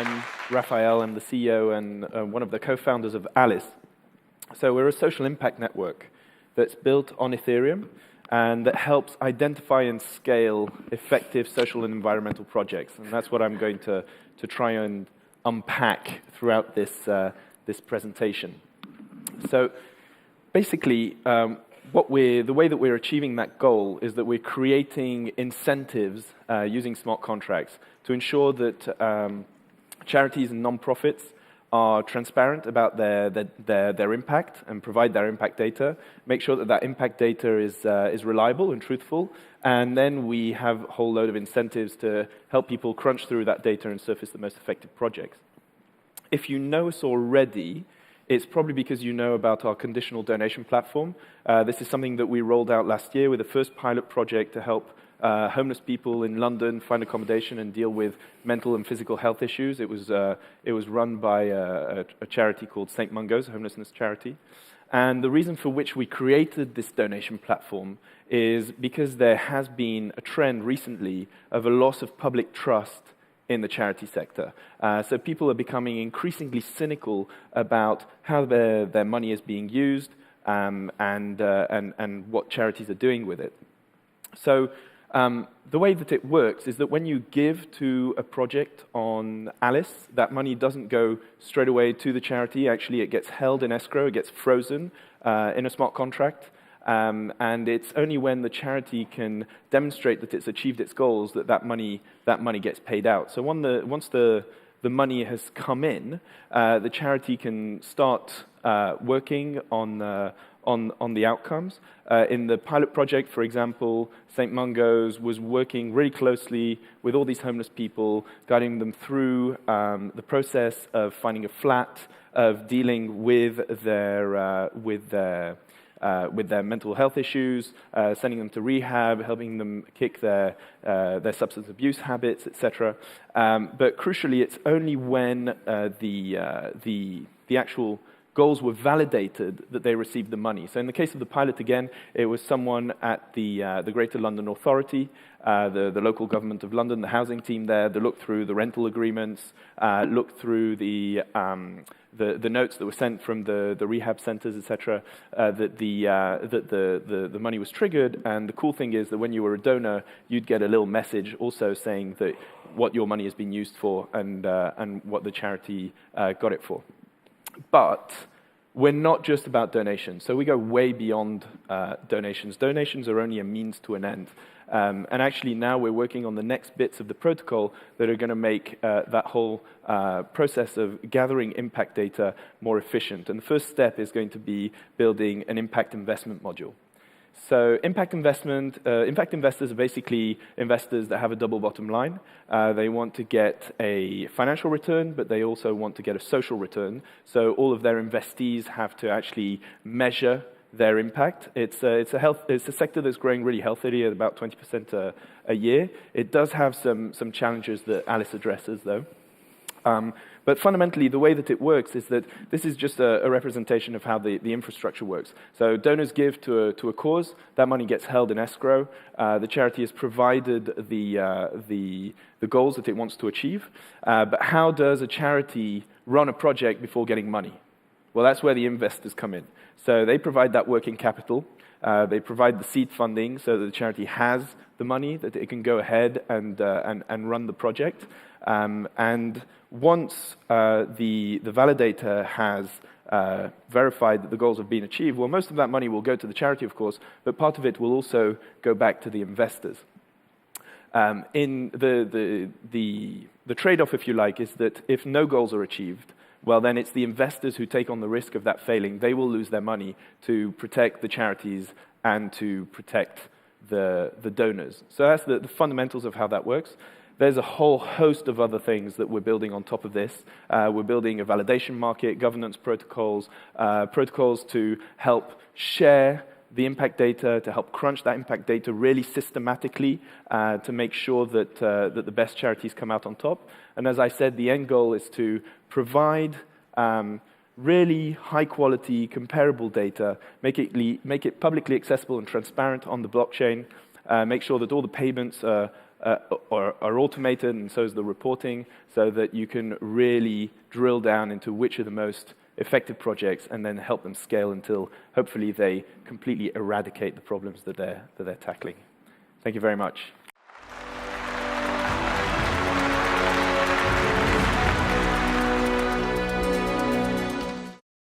I'm Raphael. I'm the CEO and one of the co-founders of Alice. So we're a social impact network that's built on Ethereum and that helps identify and scale effective social and environmental projects. And that's what I'm going to try and unpack throughout this presentation. So basically, the way that we're achieving that goal is that we're creating incentives using smart contracts to ensure that charities and non-profits are transparent about their impact and provide their impact data, make sure that that impact data is reliable and truthful, and then we have a whole load of incentives to help people crunch through that data and surface the most effective projects. If you know us already, it's probably because you know about our conditional donation platform. This is something that we rolled out last year with the first pilot project to help homeless people in London find accommodation and deal with mental and physical health issues. It was run by a charity called St. Mungo's, a homelessness charity. And the reason for which we created this donation platform is because there has been a trend recently of a loss of public trust in the charity sector. So people are becoming increasingly cynical about how their money is being used and what charities are doing with it. So the way that it works is that when you give to a project on Alice, that money doesn't go straight away to the charity. Actually, it gets held in escrow, it gets frozen in a smart contract. And it's only when the charity can demonstrate that it's achieved its goals that money gets paid out. So once the money has come in, the charity can start working on the outcomes. In the pilot project, for example, St. Mungo's was working really closely with all these homeless people, guiding them through the process of finding a flat, of dealing with their mental health issues, sending them to rehab, helping them kick their substance abuse habits, etc. But crucially, it's only when the actual goals were validated that they received the money. So in the case of the pilot, again, it was someone at the Greater London Authority, the local government of London, the housing team there, that looked through the rental agreements, looked through the notes that were sent from the rehab centers, etc., that the money was triggered. And the cool thing is that when you were a donor, you'd get a little message also saying that what your money has been used for and what the charity got it for. But we're not just about donations. So we go way beyond donations. Donations are only a means to an end. And actually now we're working on the next bits of the protocol that are going to make that whole process of gathering impact data more efficient. And the first step is going to be building an impact investment module. So impact investors are basically investors that have a double bottom line. They want to get a financial return, but they also want to get a social return. So all of their investees have to actually measure their impact. It's a sector that's growing really healthily at about 20% a year. It does have some challenges that Alice addresses, though. But fundamentally, the way that it works is that this is just a representation of how the infrastructure works. So donors give to a cause. That money gets held in escrow. The charity has provided the goals that it wants to achieve. But how does a charity run a project before getting money? Well, that's where the investors come in. So they provide that working capital. They provide the seed funding so that the charity has the money, that it can go ahead and run the project. And once the validator has verified that the goals have been achieved, well, most of that money will go to the charity, of course, but part of it will also go back to the investors. In the trade-off, if you like, is that if no goals are achieved, well, then it's the investors who take on the risk of that failing. They will lose their money to protect the charities and to protect the donors. So that's the fundamentals of how that works. There's a whole host of other things that we're building on top of this. We're building a validation market, governance protocols, protocols to help share the impact data, to help crunch that impact data really systematically to make sure that the best charities come out on top. And as I said, the end goal is to provide really high-quality, comparable data, make it publicly accessible and transparent on the blockchain, make sure that all the payments are are automated, and so is the reporting, so that you can really drill down into which are the most effective projects and then help them scale until hopefully they completely eradicate the problems that they're tackling. Thank you very much.